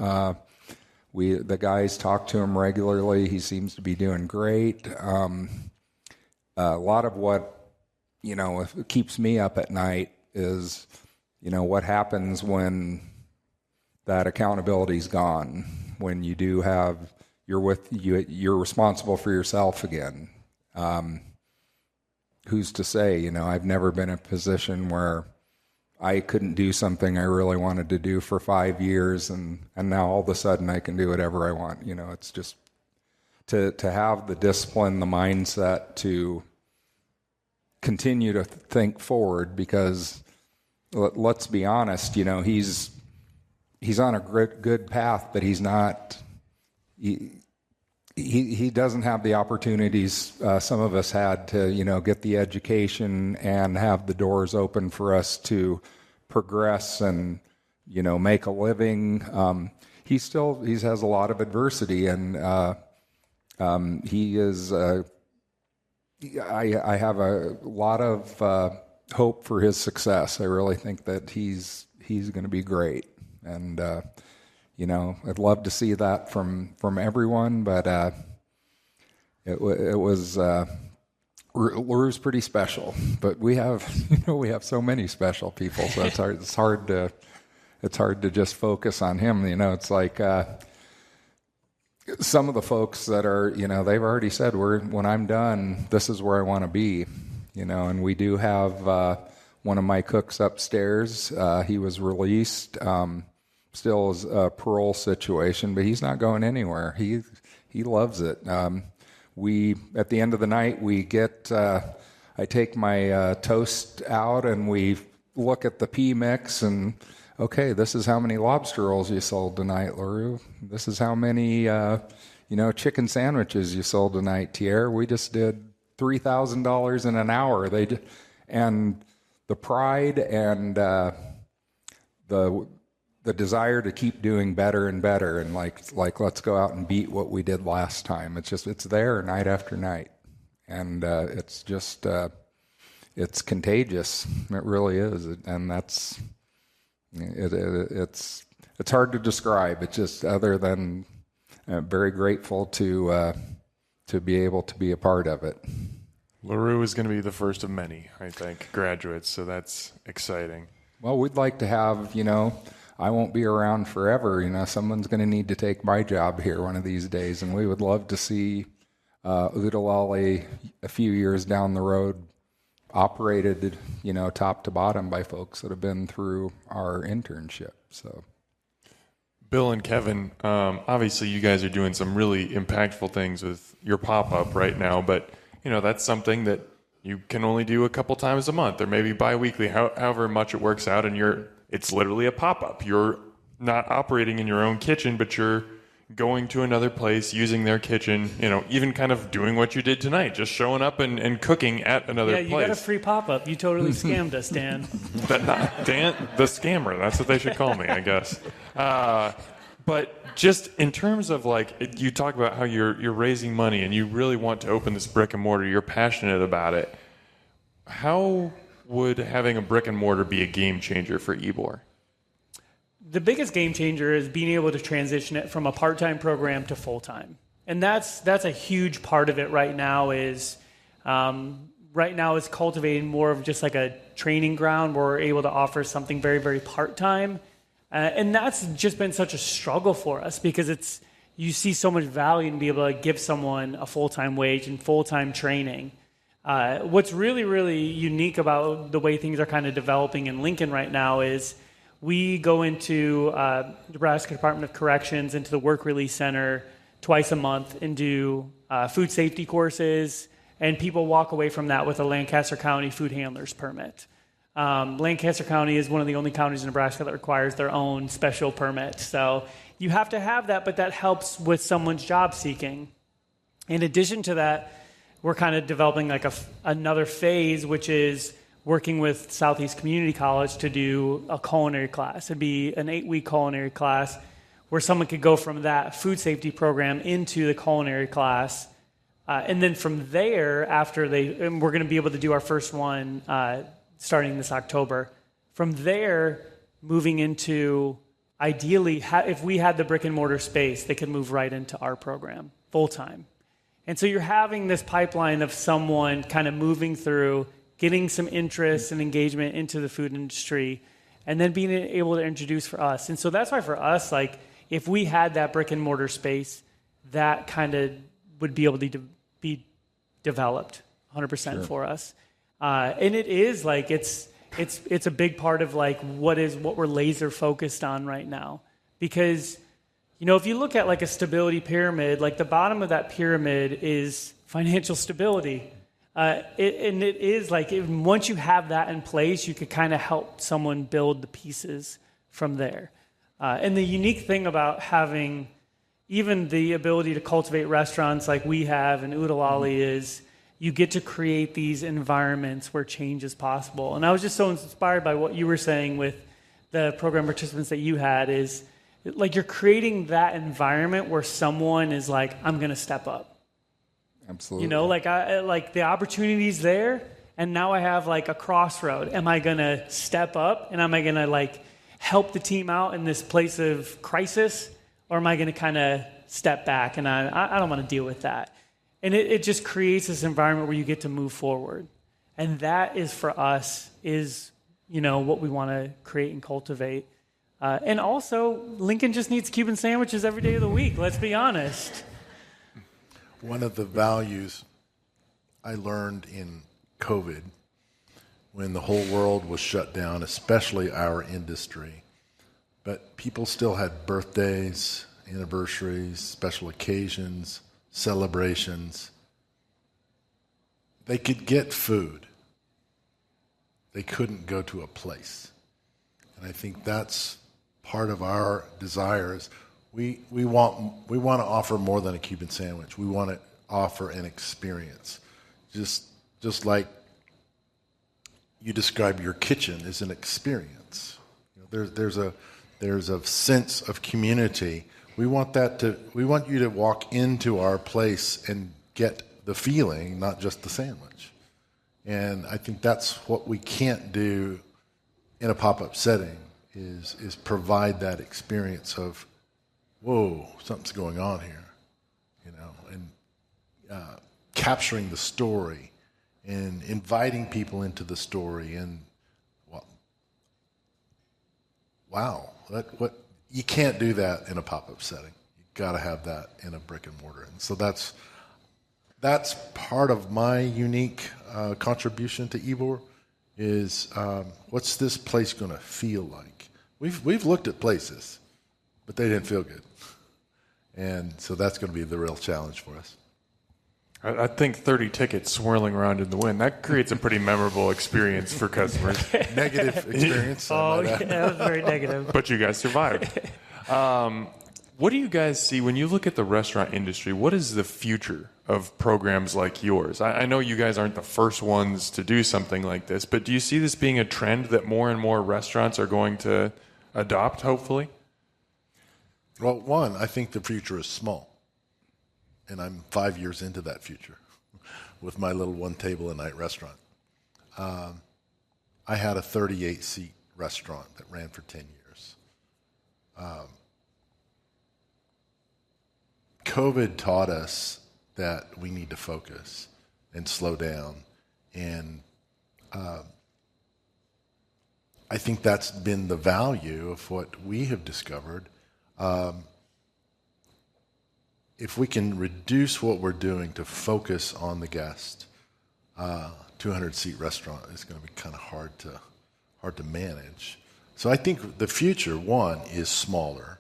The guys talk to him regularly. He seems to be doing great. A lot of what keeps me up at night is what happens when that accountability's gone, when you do have you're responsible for yourself again. Who's to say? I've never been in a position where I couldn't do something I really wanted to do for 5 years, and now all of a sudden I can do whatever I want. It's just to have the discipline, the mindset to continue to think forward, because let's be honest, he's on a good path, but he's not. He doesn't have the opportunities some of us had to, get the education and have the doors open for us to progress and, make a living. He has a lot of adversity, and he is. I have a lot of hope for his success. I really think that he's going to be great, and I'd love to see that from everyone, but it was LaRue's pretty special. But we have so many special people, so it's hard to just focus on him. It's like some of the folks that are, they've already said, when I'm done, this is where I want to be. And we do have one of my cooks upstairs. He was released. Still is a parole situation, but he's not going anywhere. He loves it. We at the end of the night we get. I take my toast out and we look at the pea mix and okay, this is how many lobster rolls you sold tonight, LaRue. This is how many chicken sandwiches you sold tonight, Tier. We just did $3,000 in an hour. And the pride and the desire to keep doing better and better, and like let's go out and beat what we did last time. It's there night after night, and it's just it's contagious. It really is, and it's hard to describe. It's just other than very grateful to be able to be a part of it. LaRue is going to be the first of many, I think, graduates. So that's exciting. Well, we'd like to have I won't be around forever. Someone's going to need to take my job here one of these days, and we would love to see Ooh De Lally a few years down the road operated, top to bottom by folks that have been through our internship. So, Bill and Kevin, obviously you guys are doing some really impactful things with your pop-up right now, but that's something that you can only do a couple times a month or maybe bi-weekly, however much it works out, and it's literally a pop-up. You're not operating in your own kitchen, but you're going to another place, using their kitchen, even kind of doing what you did tonight, just showing up and cooking at another place. Yeah, you got a free pop-up. You totally scammed us, Dan. Dan, the scammer. That's what they should call me, I guess. But just in terms of you talk about how you're raising money and you really want to open this brick and mortar, you're passionate about it. How would having a brick and mortar be a game changer for Ybor? The biggest game changer is being able to transition it from a part-time program to full-time. And that's a huge part of it right now is cultivating more of just like a training ground where we're able to offer something very, very part-time. And that's just been such a struggle for us because you see so much value in being able to give someone a full-time wage and full-time training. What's really, really unique about the way things are kind of developing in Lincoln right now is we go into Nebraska Department of Corrections, into the Work Release Center twice a month and do food safety courses, and people walk away from that with a Lancaster County food handler's permit. Lancaster County is one of the only counties in Nebraska that requires their own special permit. So you have to have that, but that helps with someone's job seeking. In addition to that, we're kind of developing another phase, which is working with Southeast Community College to do a culinary class. It'd be an 8-week culinary class where someone could go from that food safety program into the culinary class. And then from there, and we're going to be able to do our first one starting this October. From there, moving into, ideally, if we had the brick and mortar space, they could move right into our program full-time. And so you're having this pipeline of someone kind of moving through, getting some interest and engagement into the food industry, and then being able to introduce for us. And so that's why for us, if we had that brick and mortar space, that kind of would be able to be developed 100% for us. And it is it's a big part of what we're laser focused on right now. Because, if you look at a stability pyramid, the bottom of that pyramid is financial stability. And it is once you have that in place, you could kind of help someone build the pieces from there. And the unique thing about having even the ability to cultivate restaurants like we have in Ooh De Lally is you get to create these environments where change is possible. And I was just so inspired by what you were saying with the program participants that you had is you're creating that environment where someone is I'm going to step up. Absolutely. The opportunity's there, and now I have a crossroad. Am I going to step up, and am I going to help the team out in this place of crisis, or am I going to kind of step back and I don't want to deal with that? And it just creates this environment where you get to move forward. And that is for us is, what we want to create and cultivate. And also, Lincoln just needs Cuban sandwiches every day of the week. Let's be honest. One of the values I learned in COVID, when the whole world was shut down, especially our industry, but people still had birthdays, anniversaries, special occasions, celebrations. They could get food. They couldn't go to a place. And I think that's part of our desires. We want to offer more than a Cuban sandwich. We want to offer an experience. Just like you describe your kitchen as an experience. There's a sense of community. We want you to walk into our place and get the feeling, not just the sandwich. And I think that's what we can't do in a pop-up setting is provide that experience of, whoa, something's going on here, and capturing the story and inviting people into the story. And wow, you can't do that in a pop-up setting. You've got to have that in a brick and mortar. And so that's part of my unique contribution to Ybor is what's this place going to feel like? We've looked at places, but they didn't feel good. And so that's going to be the real challenge for us. I think 30 tickets swirling around in the wind, that creates a pretty memorable experience for customers. Negative experience. Oh, yeah, that was very negative. But you guys survived. What do you guys see when you look at the restaurant industry? What is the future of programs like yours? I know you guys aren't the first ones to do something like this, but do you see this being a trend that more and more restaurants are going to adopt, hopefully? Well, one, I think the future is small. And I'm 5 years into that future with my little one-table-a-night restaurant. I had a 38-seat restaurant that ran for 10 years. COVID taught us that we need to focus and slow down. And I think that's been the value of what we have discovered. If we can reduce what we're doing to focus on the guest, 200-seat restaurant is going to be kind of hard to manage. So I think the future, one, is smaller,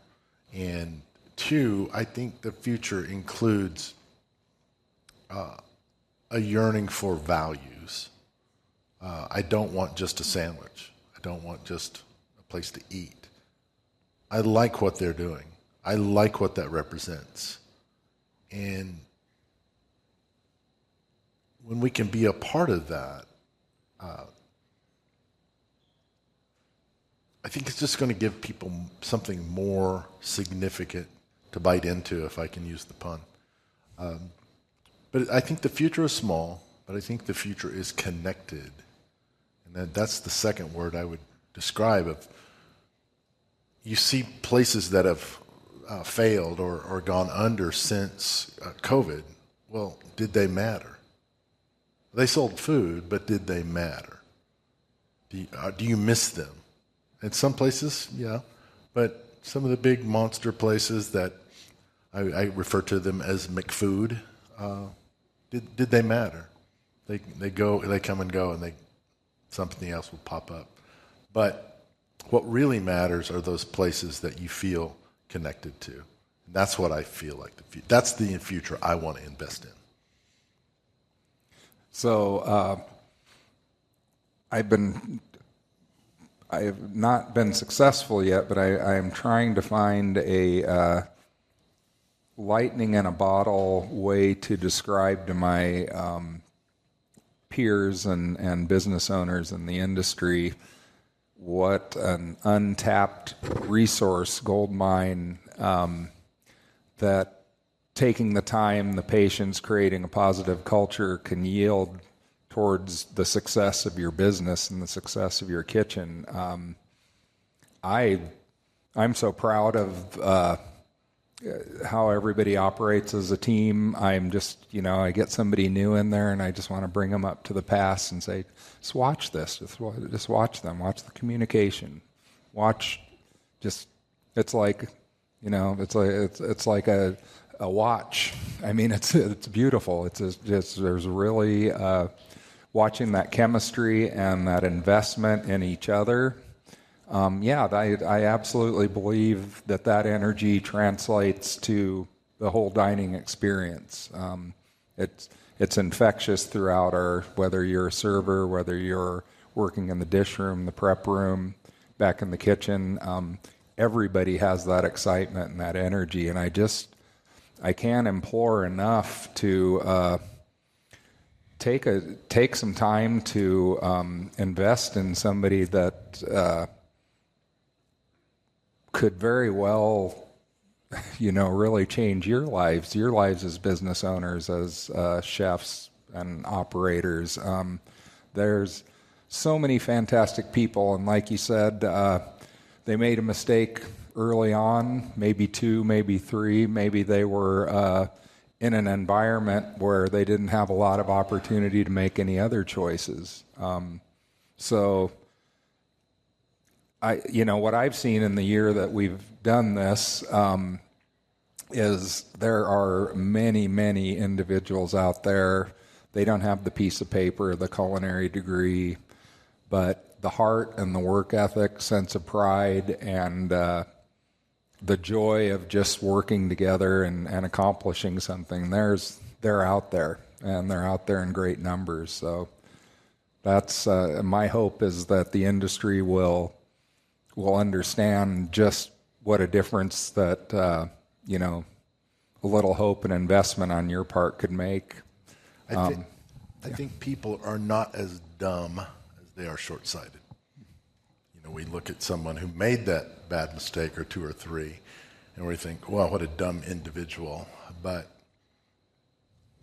and two, I think the future includes a yearning for values. I don't want just a sandwich. I don't want just a place to eat. I like what they're doing. I like what that represents. And when we can be a part of that, I think it's just going to give people something more significant to bite into, if I can use the pun. But I think the future is small, but I think the future is connected. And that's the second word I would describe. You see places that have failed or gone under since COVID. Well, did they matter? They sold food, but did they matter? Do you miss them? In some places, yeah. But some of the big monster places that I refer to them as McFood, did they matter? They come and go, and something else will pop up. But what really matters are those places that you feel connected to. That's what I feel like that's the future I want to invest in. So I have not been successful yet, but I am trying to find a lightning in a bottle way to describe to my peers and business owners in the industry what an untapped resource, gold mine, that taking the time, the patience, creating a positive culture can yield towards the success of your business and the success of your kitchen. I'm so proud of how everybody operates as a team. I'm just, I get somebody new in there and I just want to bring them up to the pass and say, just watch this, just watch them, watch the communication, it's like, it's like a watch. I mean, it's beautiful. It's just there's really watching that chemistry and that investment in each other. I absolutely believe that energy translates to the whole dining experience. It's infectious throughout whether you're a server, whether you're working in the dish room, the prep room, back in the kitchen. Everybody has that excitement and that energy, and I can't implore enough to take some time to invest in somebody that could very well, really change your lives as business owners, as chefs and operators. There's so many fantastic people, and like you said, they made a mistake early on, maybe 2, maybe 3, maybe they were in an environment where they didn't have a lot of opportunity to make any other choices. What I've seen in the year that we've done this is there are many, many individuals out there. They don't have the piece of paper, the culinary degree, but the heart and the work ethic, sense of pride, and the joy of just working together and accomplishing something. They're out there, and they're out there in great numbers. So that's my hope is that the industry will understand just what a difference that a little hope and investment on your part could make. I think people are not as dumb as they are short-sighted. We look at someone who made that bad mistake or 2 or 3, and we think, well, what a dumb individual. But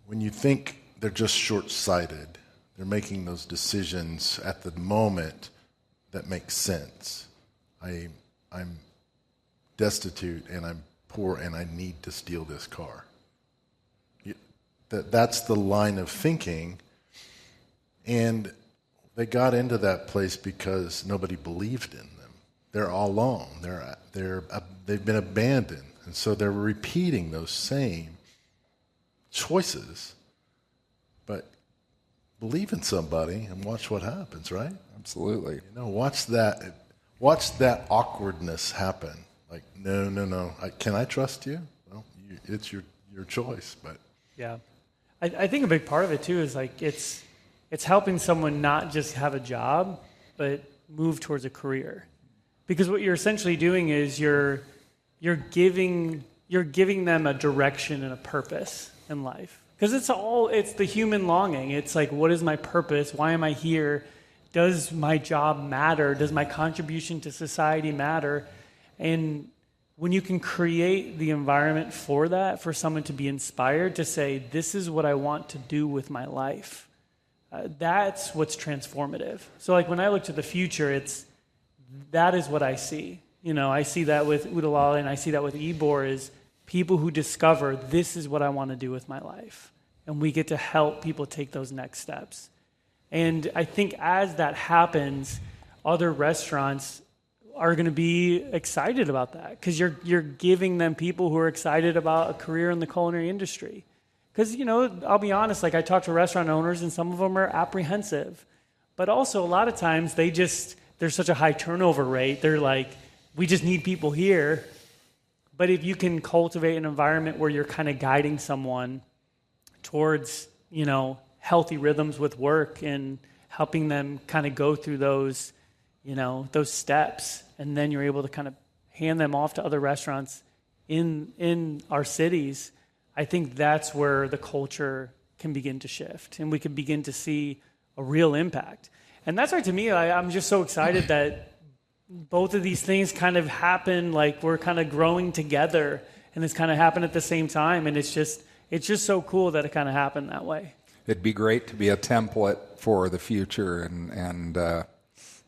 when you think they're just short-sighted, they're making those decisions at the moment that make sense. I'm destitute and I'm poor and I need to steal this car. That's the line of thinking, and they got into that place because nobody believed in them. They're all alone. They've been abandoned, and so they're repeating those same choices. But believe in somebody and watch what happens, right? Absolutely. Watch that awkwardness happen. Like, no. Can I trust you? Well, it's your choice, but yeah, I think a big part of it too is like it's helping someone not just have a job, but move towards a career. Because what you're essentially doing is you're giving them a direction and a purpose in life. Because it's the human longing. It's like, what is my purpose? Why am I here? Does my job matter? Does my contribution to society matter? And when you can create the environment for that, for someone to be inspired to say, this is what I want to do with my life, that's what's transformative. So like when I look to the future, that is what I see. I see that with Ooh De Lally, and I see that with Ybor, is people who discover this is what I want to do with my life. And we get to help people take those next steps. And I think as that happens, other restaurants are going to be excited about that, because you're giving them people who are excited about a career in the culinary industry. Because, I'll be honest, like I talk to restaurant owners and some of them are apprehensive. But also a lot of times there's such a high turnover rate. They're like, we just need people here. But if you can cultivate an environment where you're kind of guiding someone towards, healthy rhythms with work and helping them kind of go through those steps, and then you're able to kind of hand them off to other restaurants in our cities, I think that's where the culture can begin to shift, and we can begin to see a real impact. And that's why, to me, I'm just so excited that both of these things kind of happen, like we're kind of growing together, and it's kind of happened at the same time, and it's just so cool that it kind of happened that way. It'd be great to be a template for the future, and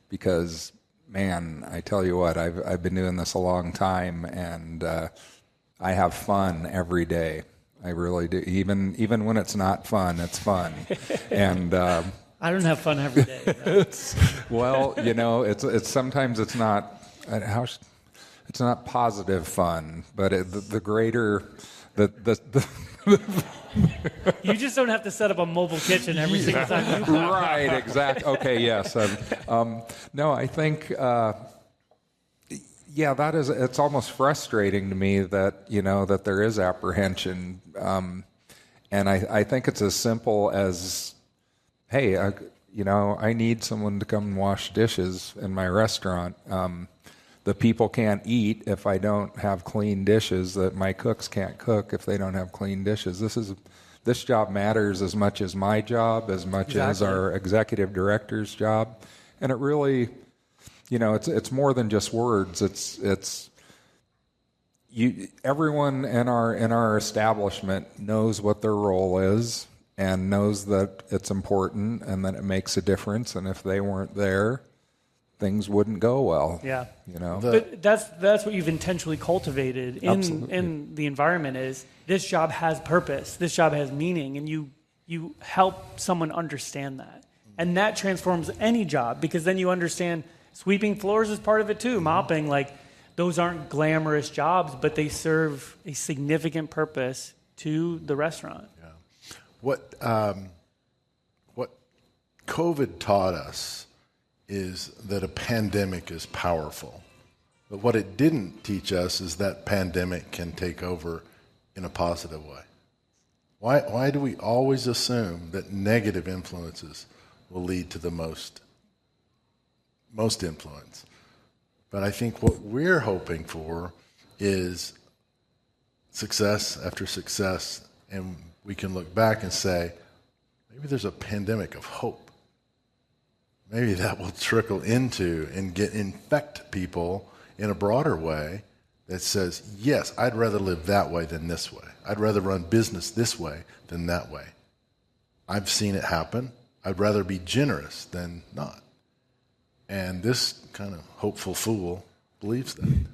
because man, I tell you what, I've been doing this a long time, and I have fun every day. I really do. Even when it's not fun, it's fun. And I don't have fun every day. No. well, it's sometimes it's not it's not positive fun, but the greater the You just don't have to set up a mobile kitchen every single time. Right, exactly. Okay, yes. No, I think, that is. It's almost frustrating to me that that there is apprehension, and I think it's as simple as, hey, I need someone to come and wash dishes in my restaurant. The people can't eat if I don't have clean dishes. That my cooks can't cook if they don't have clean dishes. This job matters as much as my job, as much as our executive director's job, and it really, it's more than just words. Everyone in our establishment knows what their role is and knows that it's important and that it makes a difference. And if they weren't there, things wouldn't go well. Yeah. But that's what you've intentionally cultivated in the environment is this job has purpose. This job has meaning, and you help someone understand that. And that transforms any job, because then you understand sweeping floors is part of it too, mopping, those aren't glamorous jobs, but they serve a significant purpose to the restaurant. Yeah. What COVID taught us is that a pandemic is powerful. But what it didn't teach us is that pandemic can take over in a positive way. Why do we always assume that negative influences will lead to the most influence? But I think what we're hoping for is success after success, and we can look back and say, maybe there's a pandemic of hope. Maybe that will trickle into and infect people in a broader way that says, yes, I'd rather live that way than this way. I'd rather run business this way than that way. I've seen it happen. I'd rather be generous than not. And this kind of hopeful fool believes that.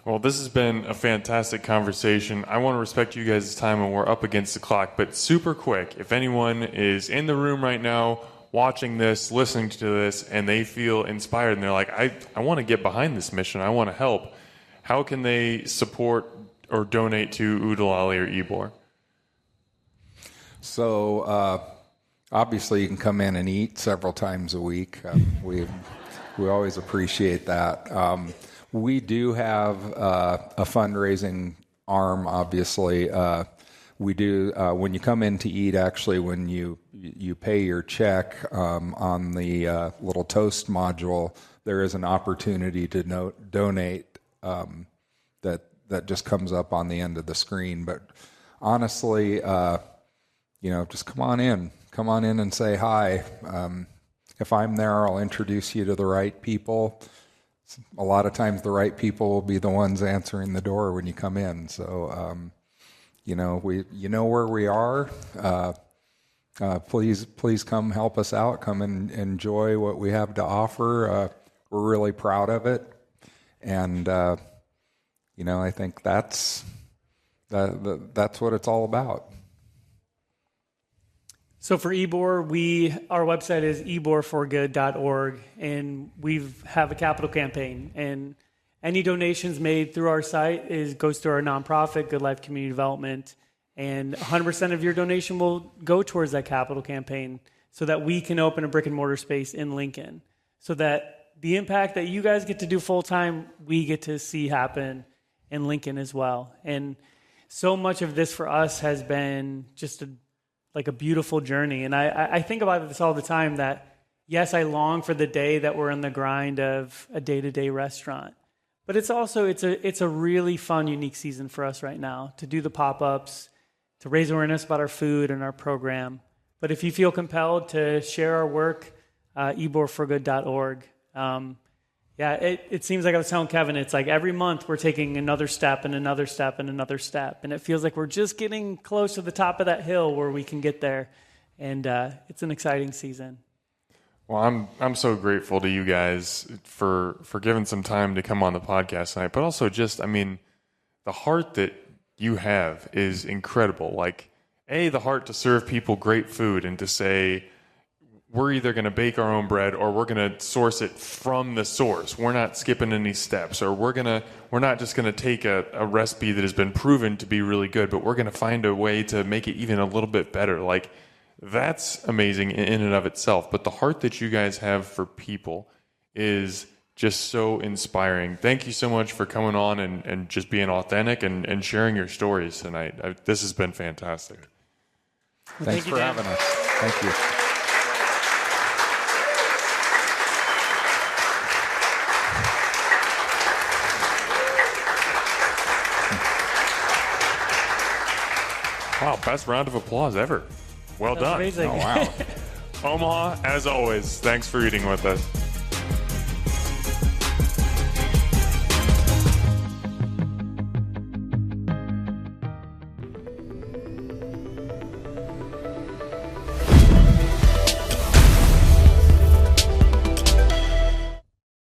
Well, this has been a fantastic conversation. I want to respect you guys' time, and we're up against the clock, but super quick, if anyone is in the room right now watching this, listening to this, and they feel inspired and they're like, I want to get behind this mission, I want to help, how can they support or donate to Ooh De Lally or Ybor? So obviously you can come in and eat several times a week. We always appreciate that. We do have a fundraising arm, obviously. We do, when you come in to eat, actually, when you pay your check on the little toast module, there is an opportunity to donate that just comes up on the end of the screen. But honestly, just come on in and say hi. If I'm there, I'll introduce you to the right people. A lot of times the right people will be the ones answering the door when you come in. So, you know where we are. Please come help us out. Come and enjoy what we have to offer. We're really proud of it, and I think that's what it's all about. So for Ybor, our website is yborforgood.org, and we have a capital campaign, and any donations made through our site goes to our nonprofit, Good Life Community Development, and 100% of your donation will go towards that capital campaign so that we can open a brick and mortar space in Lincoln, so that the impact that you guys get to do full time, we get to see happen in Lincoln as well. And so much of this for us has been just a beautiful journey. And I think about this all the time, that yes, I long for the day that we're in the grind of a day-to-day restaurant. But it's also, it's a really fun, unique season for us right now to do the pop-ups, to raise awareness about our food and our program. But if you feel compelled to share our work, yborforgood.org. It seems like I was telling Kevin, it's like every month we're taking another step and another step and another step. And it feels like we're just getting close to the top of that hill where we can get there. And it's an exciting season. Well, I'm so grateful to you guys for giving some time to come on the podcast tonight, but also just, I mean, the heart that you have is incredible. Like, the heart to serve people great food and to say, we're either going to bake our own bread or we're going to source it from the source. We're not skipping any steps, or we're not just going to take a recipe that has been proven to be really good, but we're going to find a way to make it even a little bit better. Like, that's amazing in and of itself. But the heart that you guys have for people is just so inspiring. Thank you so much for coming on and just being authentic and sharing your stories tonight. This has been fantastic. Thanks for having us. Thank you. Wow, best round of applause ever. Well done. Amazing. Oh, wow. Omaha, as always, thanks for eating with us.